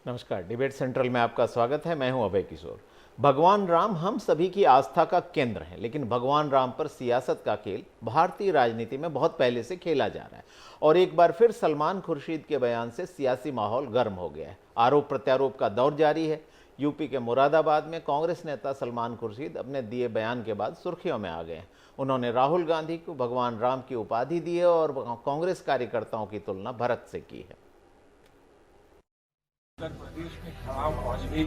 नमस्कार। Debate central में आपका स्वागत है। मैं हूं अभय किशोर। भगवान राम हम सभी की आस्था का केंद्र है, लेकिन भगवान राम पर सियासत का खेल भारतीय राजनीति में बहुत पहले से खेला जा रहा है और एक बार फिर सलमान खुर्शीद के बयान से सियासी माहौल गर्म हो गया है। आरोप प्रत्यारोप का दौर जारी है। यूपी के मुरादाबाद में कांग्रेस नेता सलमान खुर्शीद अपने दिए बयान के बाद सुर्खियों में आ गए हैं। उन्होंने राहुल गांधी को भगवान राम की उपाधि दी है और कांग्रेस कार्यकर्ताओं की तुलना भरत से की है। उत्तर प्रदेश में खराब पहुंचेगी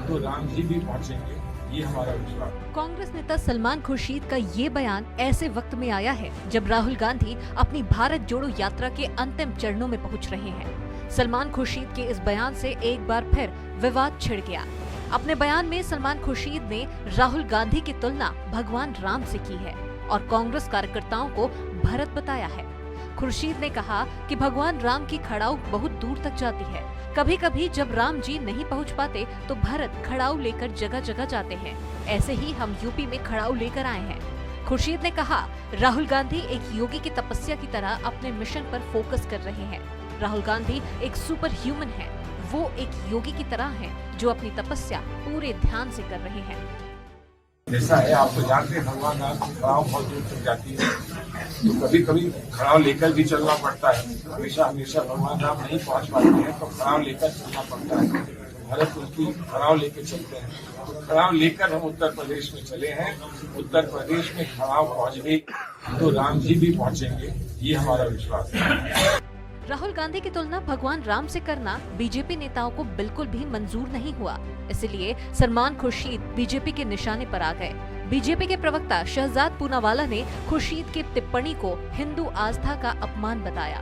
तो राम जी भी पहुंचेंगे, ये हमारा विश्वास। कांग्रेस नेता सलमान खुर्शीद का ये बयान ऐसे वक्त में आया है जब राहुल गांधी अपनी भारत जोड़ो यात्रा के अंतिम चरणों में पहुंच रहे हैं। सलमान खुर्शीद के इस बयान से एक बार फिर विवाद छिड़ गया। अपने बयान में सलमान खुर्शीद ने राहुल गांधी की तुलना भगवान राम से की है और कांग्रेस कार्यकर्ताओं को भरत बताया है। खुर्शीद ने कहा कि भगवान राम की खड़ाऊ बहुत दूर तक जाती है। कभी कभी जब राम जी नहीं पहुंच पाते तो भरत खड़ाऊ लेकर जगह जगह जाते हैं। ऐसे ही हम यूपी में खड़ाऊ लेकर आए हैं। खुर्शीद ने कहा, राहुल गांधी एक योगी की तपस्या की तरह अपने मिशन पर फोकस कर रहे हैं। राहुल गांधी एक सुपर ह्यूमन है। वो एक योगी की तरह हैं जो अपनी तपस्या पूरे ध्यान से कर रहे हैं। ऐसा है, आप तो जानते हैं भगवान राम की खड़ाव बहुत दूर तक जाती है, तो कभी कभी खड़ाव लेकर भी चलना पड़ता है। हमेशा हमेशा भगवान राम नहीं पहुंच पाते हैं तो खड़ाव लेकर चलना पड़ता है। भारत उनकी खड़ाव लेकर चलते हैं, तो खड़ाव लेकर हम उत्तर प्रदेश में चले हैं। उत्तर प्रदेश में खड़ाव पहुंच गई तो राम जी भी पहुंचेंगे, ये हमारा विश्वास है। राहुल गांधी की तुलना भगवान राम से करना बीजेपी नेताओं को बिल्कुल भी मंजूर नहीं हुआ। इसलिए सलमान खुर्शीद बीजेपी के निशाने पर आ गए। बीजेपी के प्रवक्ता शहजाद पूनावाला ने खुर्शीद की टिप्पणी को हिंदू आस्था का अपमान बताया।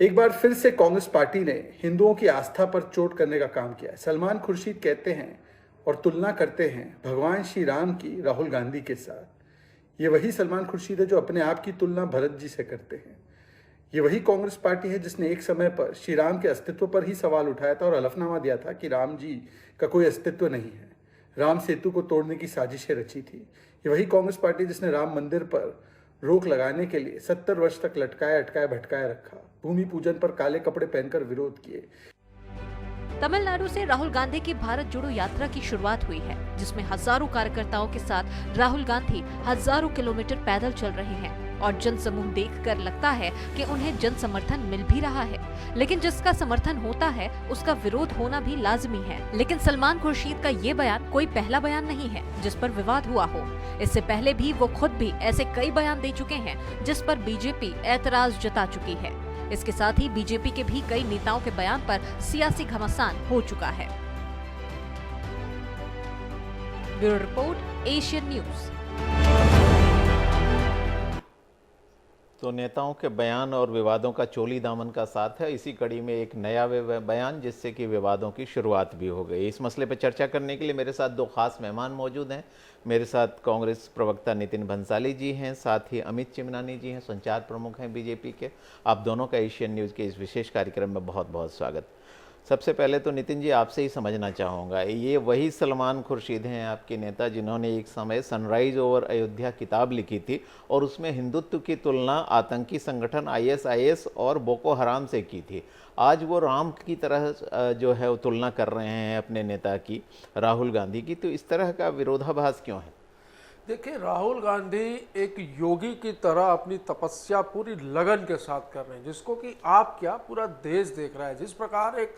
एक बार फिर से कांग्रेस पार्टी ने हिंदुओं की आस्था पर चोट करने का काम किया है। सलमान खुर्शीद कहते हैं और तुलना करते हैं भगवान श्री राम की राहुल गांधी के साथ। ये वही सलमान खुर्शीद है जो अपने आप की तुलना भरत जी से करते हैं। ये वही कांग्रेस पार्टी है जिसने एक समय पर श्री राम के अस्तित्व पर ही सवाल उठाया था और हलफनामा दिया था कि राम जी का कोई अस्तित्व नहीं है। राम सेतु को तोड़ने की साजिशें रची थी। ये वही कांग्रेस पार्टी जिसने राम मंदिर पर रोक लगाने के लिए 70 वर्ष तक लटकाया अटकाया भटकाया रखा, भूमि पूजन पर काले कपड़े पहनकर विरोध किए। तमिलनाडु से राहुल गांधी की भारत जोड़ो यात्रा की शुरुआत हुई है, जिसमें हजारों कार्यकर्ताओं के साथ राहुल गांधी हजारों किलोमीटर पैदल चल रहे हैं और जन समूह देखकर लगता है कि उन्हें जन समर्थन मिल भी रहा है। लेकिन जिसका समर्थन होता है उसका विरोध होना भी लाजमी है। लेकिन सलमान खुर्शीद का ये बयान कोई पहला बयान नहीं है जिस पर विवाद हुआ हो। इससे पहले भी वो खुद भी ऐसे कई बयान दे चुके हैं जिस पर बीजेपी ऐतराज जता चुकी है। इसके साथ ही बीजेपी के भी कई नेताओं के बयान पर सियासी घमासान हो चुका है। Bureau report, Asian news. तो नेताओं के बयान और विवादों का चोली दामन का साथ है। इसी कड़ी में एक नया बयान जिससे कि विवादों की शुरुआत भी हो गई। इस मसले पर चर्चा करने के लिए मेरे साथ दो खास मेहमान मौजूद हैं। मेरे साथ कांग्रेस प्रवक्ता नितिन भंसाली जी हैं, साथ ही अमित चिमनानी जी हैं, संचार प्रमुख हैं बीजेपी के। आप दोनों का एशियन न्यूज़ के इस विशेष कार्यक्रम में बहुत बहुत स्वागत। सबसे पहले तो नितिन जी आपसे ही समझना चाहूँगा, ये वही सलमान खुर्शीद हैं आपके नेता जिन्होंने एक समय सनराइज ओवर अयोध्या किताब लिखी थी और उसमें हिंदुत्व की तुलना आतंकी संगठन आईएसआईएस और बोको हराम से की थी। आज वो राम की तरह जो है वो तुलना कर रहे हैं अपने नेता की, राहुल गांधी की। तो इस तरह का विरोधाभास क्यों है? देखिए, राहुल गांधी एक योगी की तरह अपनी तपस्या पूरी लगन के साथ कर रहे हैं, जिसको कि आप क्या पूरा देश देख रहा है। जिस प्रकार एक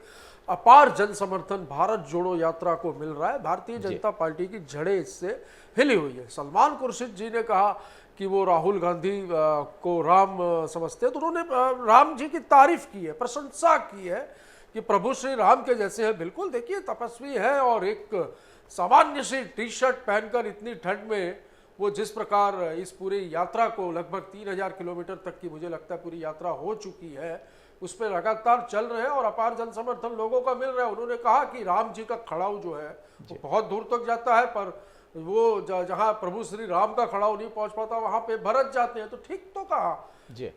अपार जन समर्थन भारत जोड़ो यात्रा को मिल रहा है, भारतीय जनता पार्टी की जड़ें इससे हिली हुई है। सलमान खुर्शीद जी ने कहा कि वो राहुल गांधी को राम समझते हैं, तो उन्होंने राम जी की तारीफ की है, प्रशंसा की है कि प्रभु श्री राम के जैसे हैं। बिल्कुल, देखिए तपस्वी है और एक सामान्य सी टी शर्ट पहनकर इतनी ठंड में वो जिस प्रकार इस पूरी यात्रा को लगभग 3000 किलोमीटर तक की मुझे लगता है पूरी यात्रा हो चुकी है, उस पर लगातार चल रहे हैं और अपार जन समर्थन लोगों का मिल रहा है। उन्होंने कहा कि राम जी का खड़ाऊ जो है वो बहुत दूर तक जाता है, पर वो जहाँ प्रभु श्री राम का खड़ाऊ नहीं पहुंच पाता वहां पे भरत जाते हैं। तो ठीक तो कहा,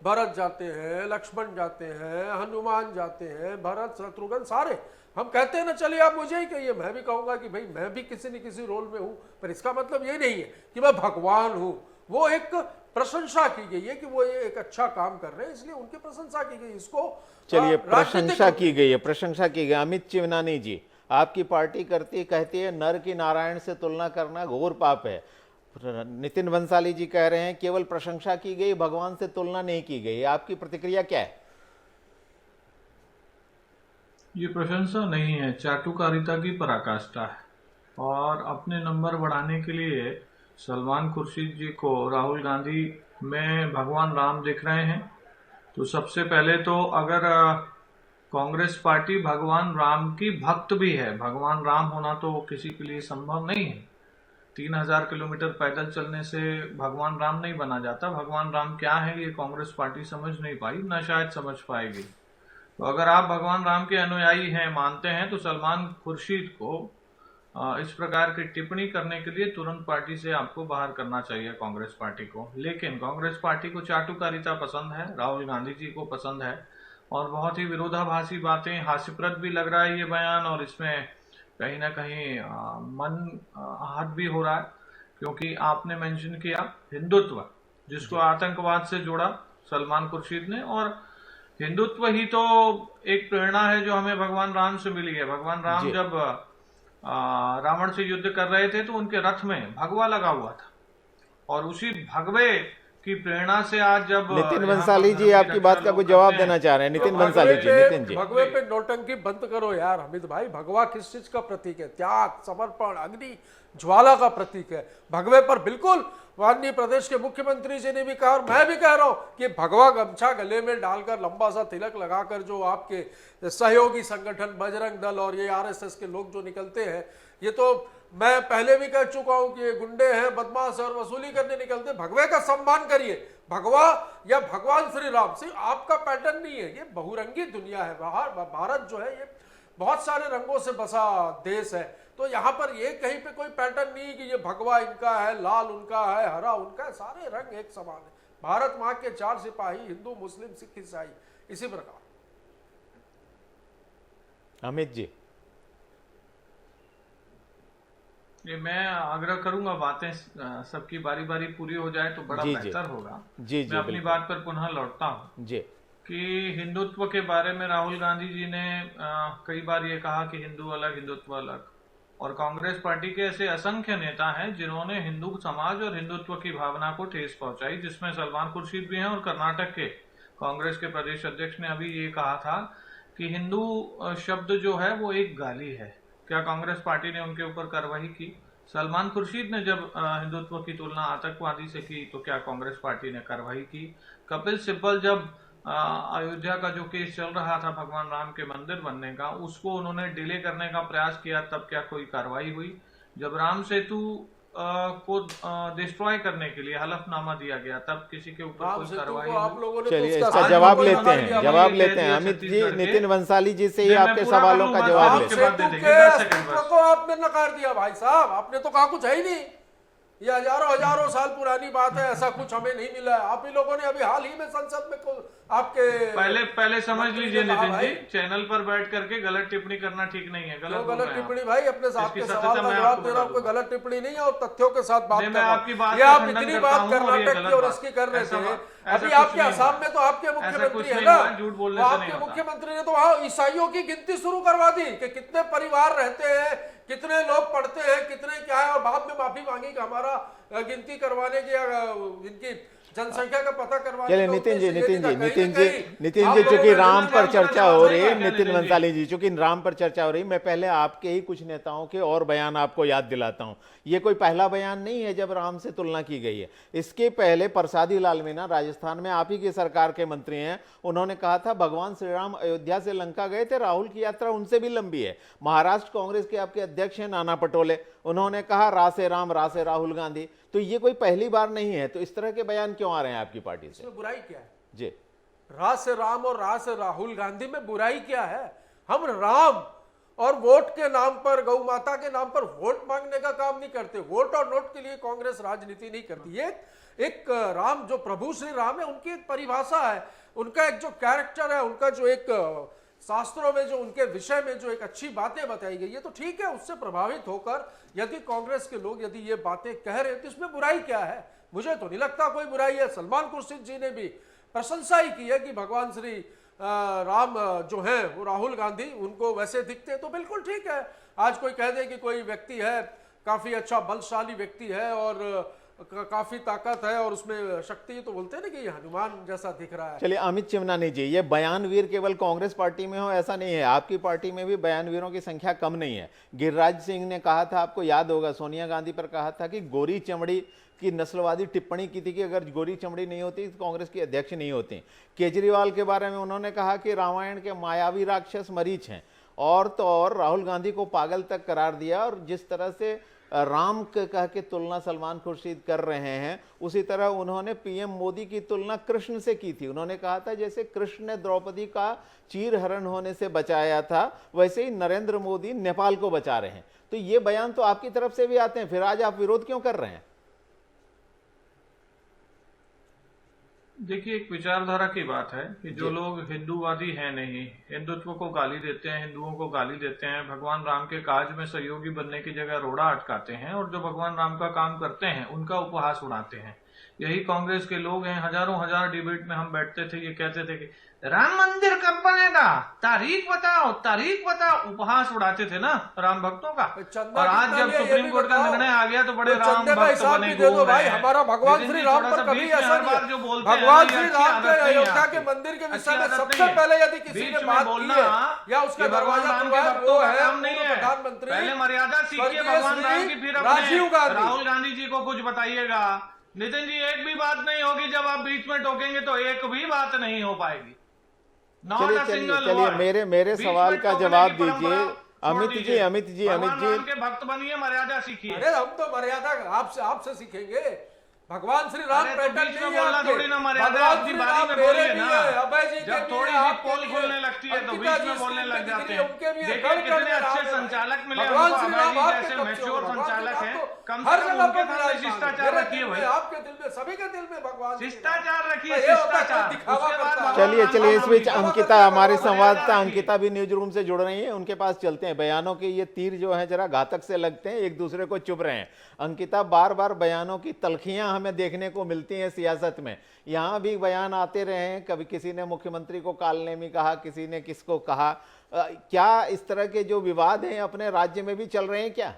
भरत जाते हैं, लक्ष्मण जाते हैं, हनुमान जाते हैं, भरत शत्रुघ्न सारे। हम कहते हैं ना, चलिए आप मुझे ही कहिए, मैं भी कहूंगा कि भाई मैं भी किसी न किसी रोल में हूं, पर इसका मतलब ये नहीं है कि मैं भगवान हूं। वो एक प्रशंसा की गई है कि वो ये एक अच्छा काम कर रहे हैं, इसलिए उनकी प्रशंसा की गई। इसको चलिए, राजनीतिक प्रशंसा की गई है, प्रशंसा की गई। अमित चिवनानी जी, आपकी पार्टी कहती है नर की नारायण से तुलना करना घोर पाप है। नितिन बंसाली जी कह रहे हैं केवल प्रशंसा की गई, भगवान से तुलना नहीं की गई। आपकी प्रतिक्रिया क्या है? ये प्रशंसा नहीं है, चाटुकारिता की पराकाष्ठा है। और अपने नंबर बढ़ाने के लिए सलमान खुर्शीद जी को राहुल गांधी में भगवान राम दिख रहे हैं। तो सबसे पहले तो अगर कांग्रेस पार्टी भगवान राम की भक्त भी है, भगवान राम होना तो किसी के लिए संभव नहीं है। 3000 किलोमीटर पैदल चलने से भगवान राम नहीं बना जाता। भगवान राम क्या है ये कांग्रेस पार्टी समझ नहीं पाई, न शायद समझ पाएगी। तो अगर आप भगवान राम के अनुयायी हैं, मानते हैं, तो सलमान खुर्शीद को इस प्रकार की टिप्पणी करने के लिए तुरंत पार्टी से आपको बाहर करना चाहिए कांग्रेस पार्टी को। लेकिन कांग्रेस पार्टी को चाटुकारिता पसंद है, राहुल गांधी जी को पसंद है, और बहुत ही विरोधाभासी बातें, हास्यप्रद भी लग रहा है ये बयान, और इसमें कहीं ना कहीं मन आहत भी हो रहा है, क्योंकि आपने मेंशन किया हिंदुत्व, जिसको आतंकवाद से जोड़ा सलमान खुर्शीद ने। और हिंदुत्व ही तो एक प्रेरणा है जो हमें भगवान राम से मिली है। भगवान राम जब रावण से युद्ध कर रहे थे तो उनके रथ में भगवा लगा हुआ था, और उसी भगवे की प्रेरणा से आज जब नितिन बंसाली जी आपकी बात का कोई जवाब देना चाह रहे हैं। नितिन बंसाली जी, नितिन जी, भगवे पे नौटंकी बंद करो यार हमिद भाई। भगवा किस चीज का प्रतीक है? त्याग, समर्पण, अग्नि ज्वाला का प्रतीक है। भगवे पर बिल्कुल माननीय प्रदेश के मुख्यमंत्री जी ने भी कहा, और मैं भी कह रहा हूं कि भगवा गमछा गले में डालकर, लंबा सा तिलक लगाकर जो आपके सहयोगी संगठन बजरंग दल और ये आरएसएस के लोग जो निकलते हैं, ये तो मैं पहले भी कह चुका हूं कि ये गुंडे हैं, बदमाश और वसूली करने निकलते। भगवे का सम्मान करिए। भगवा या भगवान श्री राम सिर्फ आपका पैटर्न नहीं है, ये बहुरंगी दुनिया है। भारत जो है ये बहुत सारे रंगों से बसा देश है। तो यहाँ पर ये कहीं पे कोई पैटर्न नहीं कि ये भगवा इनका है, लाल उनका है, हरा उनका है, सारे रंग एक समान है। भारत माँ के 4 सिपाही, हिंदू, मुस्लिम, सिख, ईसाई, इसी प्रकार। अमित जी, ये मैं आग्रह करूंगा बातें सबकी बारी बारी पूरी हो जाए तो बड़ा बेहतर होगा। मैं अपनी बात पर पुनः लौटता हूँ जी कि हिंदुत्व के बारे में राहुल गांधी जी ने कई बार ये कहा कि हिंदू अलग, हिंदुत्व अलग, और कांग्रेस पार्टी के ऐसे असंख्य नेता हैं जिन्होंने हिंदू समाज और हिंदुत्व की भावना को ठेस पहुंचाई, जिसमें सलमान खुर्शीद भी हैं। और कर्नाटक के कांग्रेस के प्रदेश अध्यक्ष ने अभी ये कहा था कि हिंदू शब्द जो है वो एक गाली है। क्या कांग्रेस पार्टी ने उनके ऊपर कार्रवाई की? सलमान खुर्शीद ने जब हिंदुत्व की तुलना आतंकवादी से की तो क्या कांग्रेस पार्टी ने कार्रवाई की? कपिल सिब्बल जब अयोध्या का जो केस चल रहा था भगवान राम के मंदिर बनने का, उसको उन्होंने डिले करने का प्रयास किया, तब क्या कोई कार्रवाई हुई? जब राम सेतु को डिस्ट्रॉय करने के लिए हलफनामा दिया गया, तब किसी के ऊपर कोई कार्रवाई हुई? चलिए, इसका जवाब लेते हैं, जवाब लेते हैं। अमित जी, नितिन बंसाली जी से ही आपके सवालों का जवाब लेते हैं। को आपने नकार दिया भाई साहब, आपने तो कहा कुछ है ही नहीं। ये हजारों साल पुरानी बात है, ऐसा कुछ हमें नहीं मिला है। आप ही लोगों ने अभी हाल ही में संसद में आपके पहले समझ लीजिए नितिन जी, चैनल पर बैठ करके गलत टिप्पणी करना ठीक नहीं है। गलत टिप्पणी भाई, अपने साथ के सवाल का जवाब दे रहा हूं, कोई गलत टिप्पणी नहीं है, और तथ्यों के साथ बात कर रहा हूं। ये आप इतनी बात कर्नाटक की और इसकी कर रहे थे। अभी आपके असम में तो आपके मुख्यमंत्री है ना, आपके मुख्यमंत्री ने तो वहां ईसाइयों की गिनती शुरू करवा दी कि कितने परिवार रहते हैं, कितने लोग पढ़ते हैं, कितने क्या है, और बाद में माफी मांगी कि हमारा गिनती करवाने की, इनकी जनसंख्या का पता करवाने। चलिए नितिन जी, चूंकि राम पर चर्चा हो रही है, नितिन बंसाली जी, चूंकि राम पर चर्चा हो रही है, मैं पहले आपके ही कुछ नेताओं के और बयान आपको याद दिलाता हूं। ये कोई पहला बयान नहीं है जब राम से तुलना की गई है। इसके पहले प्रसादी लाल मीणा राजस्थान में आप ही की सरकार के मंत्री हैं, उन्होंने कहा था भगवान श्री राम अयोध्या से लंका गए थे, राहुल की यात्रा उनसे भी लंबी है। महाराष्ट्र कांग्रेस के आपके अध्यक्ष हैं नाना पटोले, उन्होंने कहा रासे राम रासे राहुल गांधी। तो ये कोई पहली बार नहीं है, तो इस तरह के बयान क्यों आ रहे हैं आपकी पार्टी से? बुराई क्या है जी? रा से राम और रा से राहुल गांधी में बुराई क्या है? हम राम और वोट के नाम पर, गौ माता के नाम पर वोट मांगने का काम नहीं करते। वोट और नोट के लिए कांग्रेस राजनीति नहीं करती। ये एक राम जो प्रभु श्री राम है, उनकी एक परिभाषा है, उनका एक जो कैरेक्टर है, उनका जो एक शास्त्रों में जो उनके विषय में जो एक अच्छी बातें बताई गई है, तो ठीक है, उससे प्रभावित होकर यदि कांग्रेस के लोग यदि ये बातें कह रहे हैं तो इसमें बुराई क्या है? मुझे तो नहीं लगता कोई बुराई है। सलमान खुर्शीद जी ने भी प्रशंसा ही की है कि भगवान श्री राम जो है वो राहुल गांधी उनको वैसे दिखते हैं तो बिल्कुल ठीक है। आज कोई कह दे कि कोई व्यक्ति है काफी अच्छा बलशाली व्यक्ति है और काफी ताकत है और उसमें शक्ति, तो बोलते हैं ना कि ये हनुमान जैसा दिख रहा है। चलिए अमित चिमनानी जी, ये बयानवीर केवल कांग्रेस पार्टी में हो ऐसा नहीं है, आपकी पार्टी में भी बयानवीरों की संख्या कम नहीं है। गिरिराज सिंह ने कहा था, आपको याद होगा, सोनिया गांधी पर कहा था कि गोरी चमड़ी की नस्लवादी टिप्पणी की थी कि अगर गोरी चमड़ी नहीं होती तो कांग्रेस की अध्यक्ष नहीं होती। केजरीवाल के बारे में उन्होंने कहा कि रामायण के मायावी राक्षस मरीच हैं, और तो और राहुल गांधी को पागल तक करार दिया। और जिस तरह से राम कह के तुलना सलमान खुर्शीद कर रहे हैं, उसी तरह उन्होंने पीएम मोदी की तुलना कृष्ण से की थी। उन्होंने कहा था जैसे कृष्ण ने द्रौपदी का चीरहरण होने से बचाया था, वैसे ही नरेंद्र मोदी नेपाल को बचा रहे हैं। तो ये बयान तो आपकी तरफ से भी आते हैं, फिर आज आप विरोध क्यों कर रहे हैं? देखिए, एक विचारधारा की बात है कि जो लोग हिंदूवादी हैं नहीं, हिंदुत्व को गाली देते हैं, हिंदुओं को गाली देते हैं, भगवान राम के काज में सहयोगी बनने की जगह रोड़ा अटकाते हैं और जो भगवान राम का काम करते हैं उनका उपहास उड़ाते हैं, यही कांग्रेस के लोग हैं। हजारों हजार डिबेट में हम बैठते थे, ये कहते थे कि राम मंदिर कब बनेगा, तारीख बताओ, तारीख बताओ, उपहास उड़ाते थे ना राम भक्तों का। और आज जब सुप्रीम कोर्ट का निर्णय आ गया तो बड़े राम भक्त बने घूम रहे हैं। हमारा भगवान श्री राम पर कभी ऐसा नहीं, जो बोलते हैं भगवान श्री राम के अयोध्या के मंदिर के विषय में सबसे पहले यदि किसी ने बात की है या उसका दरवाजा खुलवाया वो है प्रधानमंत्री। पहले मर्यादा सीखिए भगवान राम की, फिर राहुल गांधी जी को कुछ बताइएगा। नितिन जी, एक भी बात नहीं होगी, जब आप बीच में टोकेंगे तो एक भी बात नहीं हो पाएगी। चलिए मेरे सवाल का जवाब दीजिए अमित जी। के भक्त बनिए, मर्यादा सीखिए। अरे हम तो मर्यादा आपसे सीखेंगे। भगवान श्री राम पैटर्न नहीं है आपके, थोड़ी ना मर्यादा भगवान अपनी श्री बारी राम में मेरे बोलिए भी ना। है, अभय जी के जब भी थोड़ी है, सी आपके पोल भी खोलने लगती है तो अंकिता बीच जी में बोलने स्क्रीन लग पे जाते दिख रही हैं। है, उनके भी है, देखिए गण कितने गण अच्छे गण संचालक मिले भगवान हमको, श्री अभय राम जी आपके जैसे कब से मैच्योर हो? संचालक भगवान हैं, तो कम हर से कम जगह उनके पर सामने विराजमान शिष्टाचार है। रखिए भाई, आपके दिल में, सभी के दिल में भगवान श्री राम। शिष्टाचार रखिए, ये होता है शिष्टाचार। दिखावा उसके बाद करता है। चलिए इस बीच अंकिता, हमारे संवाददाता मर्यादा अंकिता भी न्यूज रूम से जुड़ रही हैं, उनके पास चलते हैं। बयानों के ये तीर जो है जरा घातक से लगते हैं, एक दूसरे को चुभ रहे हैं। अंकिता, बार बार बयानों की तलखियां हमें देखने को मिलती हैं सियासत में। यहाँ भी बयान आते रहे हैं, कभी किसी ने मुख्यमंत्री को कालनेमी कहा, किसी ने किसको कहा। क्या इस तरह के जो विवाद हैं अपने राज्य में भी चल रहे हैं क्या?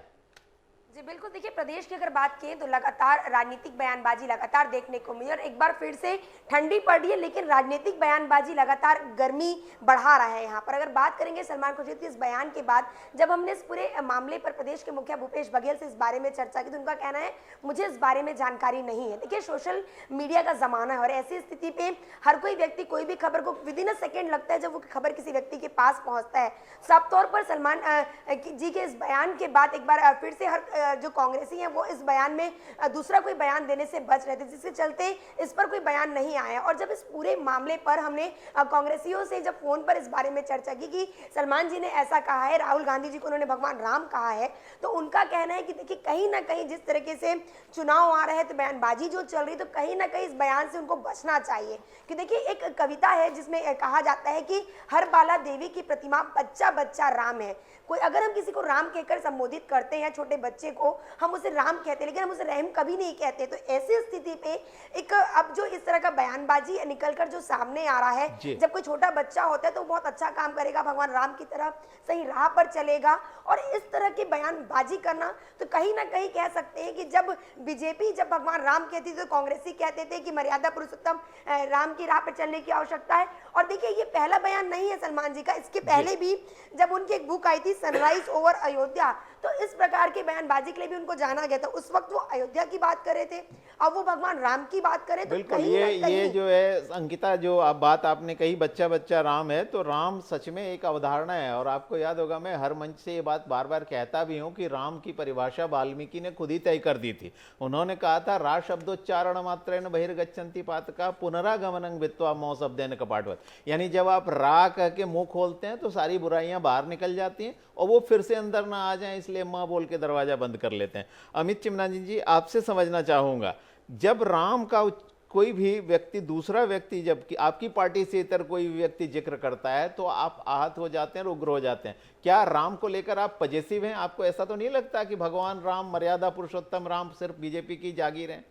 जी बिल्कुल, देखिए प्रदेश की अगर बात करें तो लगातार राजनीतिक बयानबाजी लगातार देखने को मिली और एक बार फिर से ठंडी पड़ रही है, लेकिन राजनीतिक बयानबाजी लगातार गर्मी बढ़ा रहा है। यहाँ पर अगर बात करेंगे सलमान खुर्शीद के इस बयान के बाद, जब हमने इस पूरे मामले पर प्रदेश के मुखिया भूपेश बघेल से इस बारे में चर्चा की तो उनका कहना है मुझे इस बारे में जानकारी नहीं है। देखिए सोशल मीडिया का जमाना है और ऐसी स्थिति पे हर कोई व्यक्ति कोई भी खबर को विदिन अ सेकेंड लगता है जब वो खबर किसी व्यक्ति के पास पहुंचता है। साफ तौर पर सलमान जी के इस बयान के बाद एक बार फिर से हर जो कांग्रेसी हैं वो इस बयान में दूसरा कोई बयान देने से बच रहे थे, जिसके चलते इस पर कोई बयान नहीं आया। और जब इस पूरे मामले पर हमने कांग्रेसियों से जब फोन पर इस बारे में चर्चा की कि सलमान जी ने ऐसा कहा है, राहुल गांधी जी को उन्होंने भगवान राम कहा है, तो उनका कहना है कि देखिए कहीं ना कहीं जिस तरीके से चुनाव आ रहे हैं तो बयानबाजी जो चल रही, तो कहीं ना कहीं इस बयान से उनको बचना चाहिए। कि देखिए एक कविता है जिसमें कहा जाता है कि हर बाला देवी की प्रतिमा बच्चा बच्चा राम है। कोई अगर हम किसी को राम कहकर संबोधित करते हैं, छोटे बच्चे को हम उसे राम कहते हैं, लेकिन हम उसे रहम कभी नहीं कहते। तो ऐसी स्थिति पे एक अब जो इस तरह का बयानबाजी निकलकर जो सामने आ रहा है, जब कोई छोटा बच्चा होता है तो बहुत अच्छा काम करेगा, भगवान राम की तरह सही राह पर चलेगा, और इस तरह की बयानबाजी करना तो कहीं ना कहीं कह सकते हैं कि जब बीजेपी जब भगवान राम कहती तो कांग्रेसी कहते थे कि मर्यादा पुरुषोत्तम राम की राह पर चलने की आवश्यकता है। और देखिए ये पहला बयान नहीं है सलमान जी का, इसके पहले भी जब उनकी एक बुक आई थी सनराइज ओवर अयोध्या, तो इस प्रकार के बयानबाजी के लिए भी उनको जाना गया था। उस वक्त वो अयोध्या की बात कर रहे थे, अब वो भगवान राम की बात करें तो बिल्कुल ये जो है अंकिता, जो आप बात आपने कही बच्चा बच्चा राम है, तो राम सच में एक अवधारणा है। और आपको याद होगा मैं हर मंच से ये बात बार बार कहता भी हूँ कि राम की परिभाषा वाल्मीकि ने खुद ही तय कर दी थी। उन्होंने कहा था रा शब्दोच्चारण मात्रेण बहिर्गच्छन्ति पातका पुनरागमनं वित्वा मौ शब्देन कपाटवत, यानी जब आप रा कह के मुंह खोलते हैं तो सारी बुराइयां बाहर निकल जाती हैं और वो फिर से अंदर ना आ जाएं, इसलिए माँ बोल के दरवाजा बंद कर लेते हैं। अमित चिमनानी जी, आपसे समझना चाहूंगा, जब राम का कोई भी व्यक्ति दूसरा व्यक्ति जब आपकी पार्टी से इतर कोई व्यक्ति जिक्र करता है तो आप आहत हो जाते हैं और उग्र हो जाते हैं। क्या राम को लेकर आप पजेसिव हैं? आपको ऐसा तो नहीं लगता कि भगवान राम, मर्यादा पुरुषोत्तम राम सिर्फ बीजेपी की जागीर है?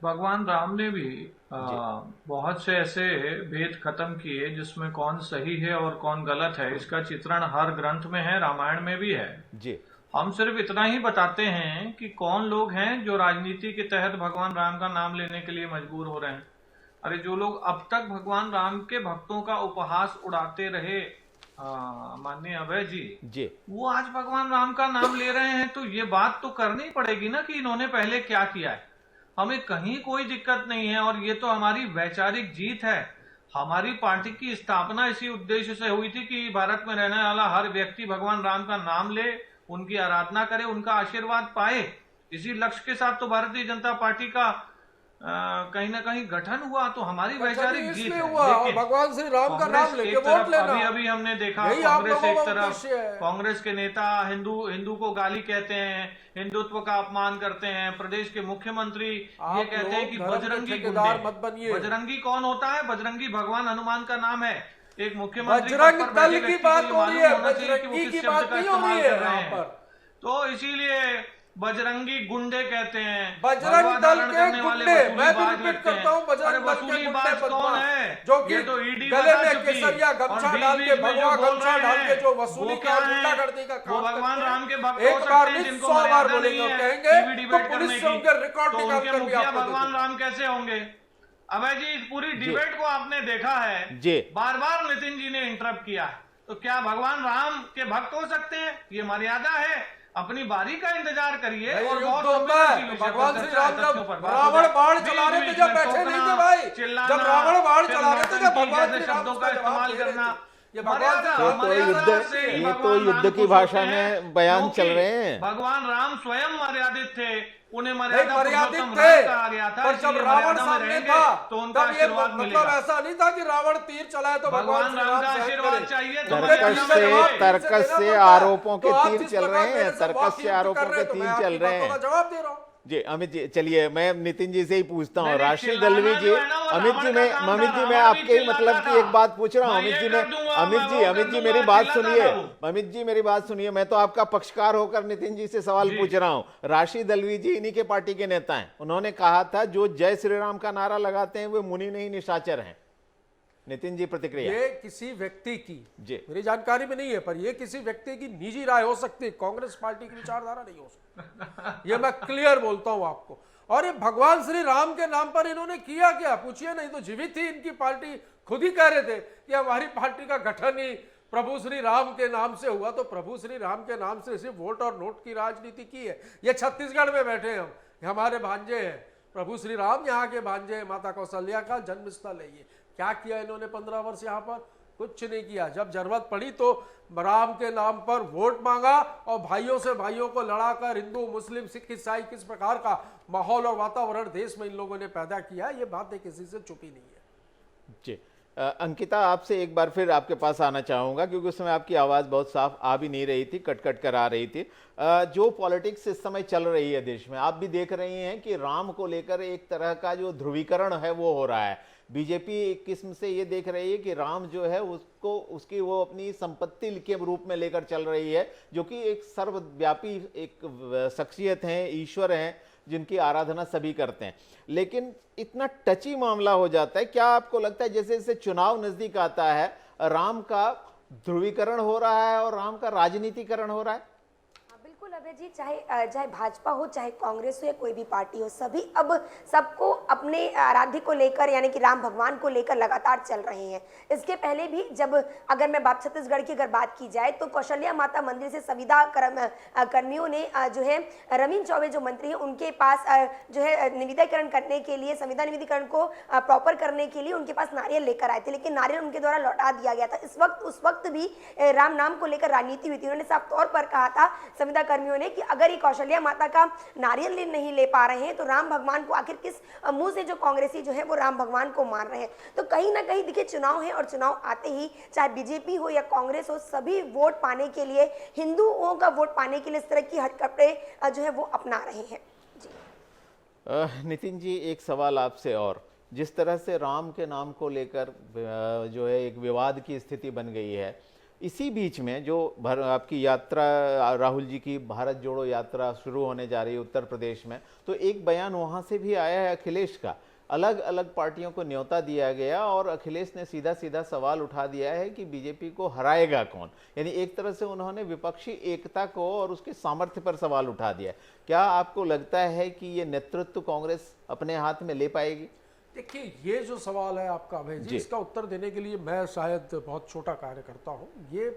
भगवान राम ने भी बहुत से ऐसे भेद खत्म किए जिसमें कौन सही है और कौन गलत है, इसका चित्रण हर ग्रंथ में है, रामायण में भी है जी। हम सिर्फ इतना ही बताते हैं कि कौन लोग हैं जो राजनीति के तहत भगवान राम का नाम लेने के लिए मजबूर हो रहे हैं। अरे जो लोग अब तक भगवान राम के भक्तों का उपहास उड़ाते रहे, माननीय अभय जी, वो आज भगवान राम का नाम ले रहे हैं, तो ये बात तो करनी पड़ेगी ना कि इन्होंने पहले क्या किया है। हमें कहीं कोई दिक्कत नहीं है और ये तो हमारी वैचारिक जीत है। हमारी पार्टी की स्थापना इसी उद्देश्य से हुई थी कि भारत में रहने वाला हर व्यक्ति भगवान राम का नाम ले, उनकी आराधना करे, उनका आशीर्वाद पाए। इसी लक्ष्य के साथ तो भारतीय जनता पार्टी का कहीं ना कहीं गठन हुआ, तो हमारी वैचारिक जीत है। लेकिन भगवान श्री राम का नाम लेके वोट लेना, अभी हमने देखा कांग्रेस एक तरफ, कांग्रेस के नेता हिंदू को गाली कहते हैं, हिंदुत्व का अपमान करते हैं। प्रदेश के मुख्यमंत्री ये कहते हैं कि बजरंगी गुंडे। बजरंगी कौन होता है? बजरंगी भगवान हनुमान का नाम है। एक मुख्यमंत्री बजरंग दल की बात हो रही है, बजरंगी की बात नहीं हो रही है यहाँ पर। तो इसीलिए बजरंगी गुंडे कहते हैं, बजरंग दल के गुंडे। मैं भी रिपीट करता हूँ, बजरंग दल के गुंडे कौन है? जो कि गले में केसरिया गमछा डाल के, भगवा गमछा डाल के जो वसूली का गुंडागर्दी का काम भगवान राम के भक्त एक बार नहीं 100 बार बोलेंगे, कहेंगे तो पुलिस से उनके रिकॉर्ड निकाल कर भी आपको भगवान राम कैसे होंगे? अभय जी, इस पूरी डिबेट को आपने देखा है, बार बार नितिन जी ने इंटरप्ट किया है, तो क्या भगवान राम के भक्त हो सकते हैं? ये मर्यादा है। अपनी बारी का इंतजार करिए। और भगवान श्री राम जब रावण बाण चला रहे थे, जब बैठे नहीं थे भाई, जब रावण बाण चला रहे थे, जब भगवान श्री राम का इस्तेमाल करना, ये भगवान ये तो युद्ध की भाषा में बयान चल रहे हैं। भगवान राम स्वयं मर्यादित थे, उन्हें मर्यादित थे, पर जब रावण सामने था तो उनका आशीर्वाद मिलेगा। मतलब ऐसा नहीं था कि रावण तीर चलाए तो भगवान राम का आशीर्वाद चाहिए। तर्कस से आरोपों के तीर चल रहे हैं, तर्कस से आरोपों के तीर चल रहे हैं। जवाब दे रहा हूँ जी। अमित जी, चलिए मैं नितिन जी से ही पूछता हूँ। राशि दलवी जी, अमित जी मैं आपके ही मतलब की एक बात पूछ रहा हूँ। अमित जी मेरी बात सुनिए। अमित जी मेरी बात सुनिए, मैं तो आपका पक्षकार होकर नितिन जी से सवाल पूछ रहा हूँ। राशि दलवी जी इन्हीं के पार्टी के नेता हैं। उन्होंने कहा था जो जय श्री राम का नारा लगाते हैं वे मुनि नहीं निशाचर हैं। नितिन जी प्रतिक्रिया। ये किसी व्यक्ति की मेरी जानकारी में नहीं है, पर ये किसी व्यक्ति की निजी राय हो सकती है, कांग्रेस पार्टी की विचारधारा नहीं हो सकती। ये मैं क्लियर बोलता हूं आपको। और ये भगवान श्री राम के नाम पर इन्होंने किया क्या? पूछिए, नहीं तो जीवित ही इनकी पार्टी खुद ही कह रहे थे कि हमारी पार्टी का गठन ही प्रभु श्री राम के नाम से हुआ। तो प्रभु श्री राम के नाम से सिर्फ वोट और नोट की राजनीति की है। ये छत्तीसगढ़ में बैठे हैं, हम हमारे भांजे हैं, प्रभु श्री राम यहाँ के भांजे हैं, माता कौशल्या का जन्म स्थल है ये। क्या किया इन्होंने 15 वर्ष यहाँ पर? कुछ नहीं किया। जब जरूरत पड़ी तो राम के नाम पर वोट मांगा और भाइयों से भाइयों को लड़ाकर हिंदू मुस्लिम सिख ईसाई किस प्रकार का माहौल और वातावरण देश में इन लोगों ने पैदा किया, ये बातें किसी से छुपी नहीं है। जी अंकिता, आपसे एक बार फिर आपके पास आना चाहूँगा क्योंकि उस समय आपकी आवाज़ बहुत साफ आ भी नहीं रही थी, कट कट कर आ रही थी। जो पॉलिटिक्स इस समय चल रही है देश में, आप भी देख रहे हैं कि राम को लेकर एक तरह का जो ध्रुवीकरण है वो हो रहा है। बीजेपी एक किस्म से ये देख रही है कि राम जो है उसको उसकी वो अपनी संपत्ति के रूप में लेकर चल रही है, जो कि एक सर्वव्यापी एक शख्सियत हैं, ईश्वर हैं, जिनकी आराधना सभी करते हैं। लेकिन इतना टची मामला हो जाता है, क्या आपको लगता है जैसे जैसे चुनाव नजदीक आता है राम का ध्रुवीकरण हो रहा है और राम का राजनीतिकरण हो रहा है? बिल्कुल अभय जी, चाहे भाजपा हो, चाहे कांग्रेस हो या कोई भी पार्टी हो, सभी अब सबको अपने आराध्य को लेकर यानी कि राम भगवान को लेकर लगातार चल रहे हैं। इसके पहले भी जब अगर मैं छत्तीसगढ़ की अगर बात की जाए तो कौशल्या माता मंदिर से संविदा कर्मियों ने जो है रवीन चौबे जो मंत्री हैं उनके पास जो है निविदाकरण करने के लिए, संविदा निविदीकरण को प्रॉपर करने के लिए उनके पास नारियल लेकर आए थे, लेकिन नारियल उनके द्वारा लौटा दिया गया था। उस वक्त भी राम नाम को लेकर राजनीति हुई थी। उन्होंने साफ तौर पर कहा था संविदा कर्मियों ने कि अगर ये कौशल्या माता का नारियल नहीं ले पा रहे हैं तो राम भगवान को आखिर किस मुंह से जो कांग्रेसी जो है वो राम भगवान को मान रहे हैं। तो कहीं ना कहीं देखिए चुनाव है और चुनाव आते ही चाहे बीजेपी हो या कांग्रेस हो, सभी वोट पाने के लिए, हिंदुओं का वोट पाने के लिए इस तरह की हथकंडे जो है वो अपना रहे हैं। जी नितिन जी, एक सवाल आपसे और, जिस तरह से राम के नाम को लेकर जो है एक विवाद की स्थिति बन गई है, इसी बीच में जो आपकी यात्रा, राहुल जी की भारत जोड़ो यात्रा शुरू होने जा रही है उत्तर प्रदेश में, तो एक बयान वहाँ से भी आया है अखिलेश का। अलग अलग पार्टियों को न्योता दिया गया और अखिलेश ने सीधा सीधा सवाल उठा दिया है कि बीजेपी को हराएगा कौन। यानी एक तरह से उन्होंने विपक्षी एकता को और उसके सामर्थ्य पर सवाल उठा दिया। क्या आपको लगता है कि ये नेतृत्व कांग्रेस अपने हाथ में ले पाएगी? देखिए, ये जो सवाल है आपका अभय जी, इसका उत्तर देने के लिए मैं शायद बहुत छोटा कार्य करता हूँ। ये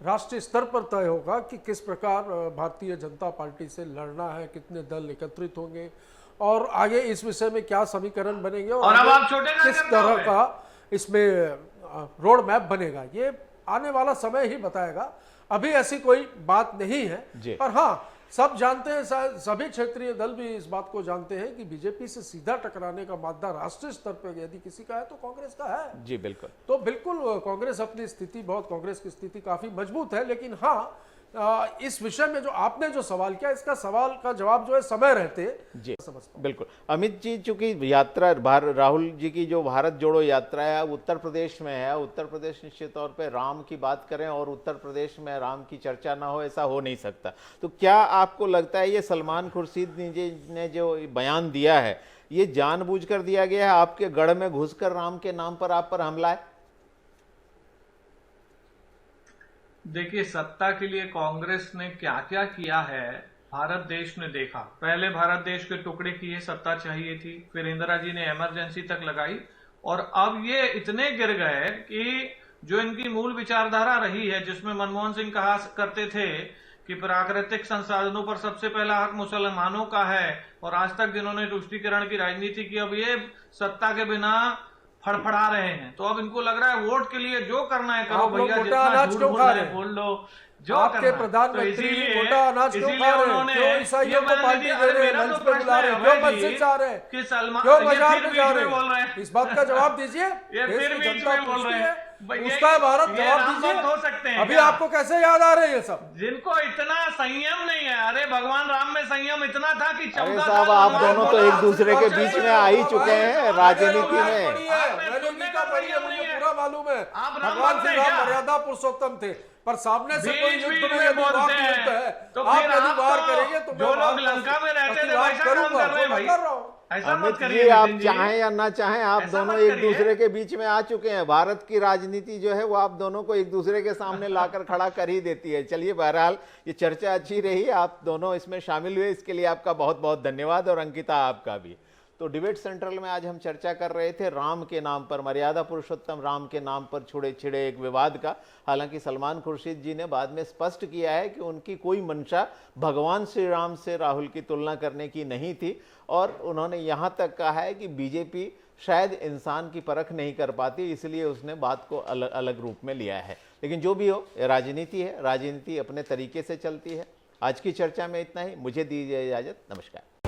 राष्ट्रीय स्तर पर तय होगा कि किस प्रकार भारतीय जनता पार्टी से लड़ना है, कितने दल एकत्रित होंगे और आगे इस विषय में क्या समीकरण बनेंगे और अब आप छोटे किस तरह का इसमें रोड मैप बनेगा, ये आने वाला समय ही बताएगा। अभी ऐसी कोई बात नहीं है, पर हाँ, सब जानते हैं, सभी क्षेत्रीय दल भी इस बात को जानते हैं कि बीजेपी से सीधा टकराने का मादा राष्ट्रीय स्तर पर यदि किसी का है तो कांग्रेस का है। जी बिल्कुल। तो बिल्कुल कांग्रेस अपनी स्थिति, कांग्रेस की स्थिति काफी मजबूत है। लेकिन हाँ, इस विषय में जो आपने जो सवाल किया, इसका सवाल का जवाब जो है समय रहते जी बिल्कुल। अमित जी, चूंकि यात्रा राहुल जी की जो भारत जोड़ो यात्रा है उत्तर प्रदेश में है, उत्तर प्रदेश निश्चित तौर पे राम की बात करें और उत्तर प्रदेश में राम की चर्चा ना हो, ऐसा हो नहीं सकता। तो क्या आपको लगता है ये सलमान खुर्शीद ने जो बयान दिया है, ये जानबूझकर दिया गया है, आपके गढ़ में घुसकर राम के नाम पर आप पर हमला है? देखिए, सत्ता के लिए कांग्रेस ने क्या क्या किया है भारत देश ने देखा। पहले भारत देश के टुकड़े किए, सत्ता चाहिए थी, फिर इंदिरा जी ने इमरजेंसी तक लगाई और अब ये इतने गिर गए कि जो इनकी मूल विचारधारा रही है, जिसमें मनमोहन सिंह कहा करते थे कि प्राकृतिक संसाधनों पर सबसे पहला हक मुसलमानों का है और आज तक जिन्होंने तुष्टीकरण की राजनीति की, अब ये सत्ता के बिना फड़फड़ा रहे हैं। तो अब इनको लग रहा है वोट के लिए जो करना है करो भैया, जितना झूठ बोल रहे हैं बोल लो, जो आपके प्रधानमंत्री मोटा अनाज क्यों खा रहे हैं, क्यों ईसाइयों को पार्टी दे रहे हैं, मंच पे बुला रहे हैं, क्यों मस्जिद जा रहे हैं, क्यों मजार में जा रहे हैं, इस बात का जवाब दीजिए। जनता पूछती है, उसका भारत जवाब दीजिए। अभी आपको कैसे याद आ रहे हैं सब, जिनको इतना संयम नहीं है? अरे भगवान राम में संयम इतना था कि 14 साहब, साल आप दोनों तो एक दूसरे के बीच में आ ही चुके हैं राजनीति में। मुझे पूरा मालूम है, भगवान श्री राम मर्यादा पुरुषोत्तम थे, पर सामने से कोई युद्ध में यदि वार है तो आप यदि वार करेंगे तो जो लोग लंका में रहते थे वैसा काम कर रहे हैं भाई। ऐसा मत करिए जी, आप चाहें या ना चाहें, आप दोनों एक दूसरे के बीच में आ चुके हैं। भारत की राजनीति जो है वो आप दोनों को एक दूसरे के सामने लाकर खड़ा कर ही देती है। चलिए, बहरहाल ये चर्चा अच्छी रही, आप दोनों इसमें शामिल हुए, इसके लिए आपका बहुत बहुत धन्यवाद और अंकिता आपका भी। तो डिबेट सेंट्रल में आज हम चर्चा कर रहे थे राम के नाम पर, मर्यादा पुरुषोत्तम राम के नाम पर छिड़े एक विवाद का। हालांकि सलमान खुर्शीद जी ने बाद में स्पष्ट किया है कि उनकी कोई मंशा भगवान श्री राम से राहुल की तुलना करने की नहीं थी और उन्होंने यहाँ तक कहा है कि बीजेपी शायद इंसान की परख नहीं कर पाती, इसलिए उसने बात को अलग अलग रूप में लिया है। लेकिन जो भी हो, राजनीति है, राजनीति अपने तरीके से चलती है। आज की चर्चा में इतना ही, मुझे दीजिए इजाजत, नमस्कार।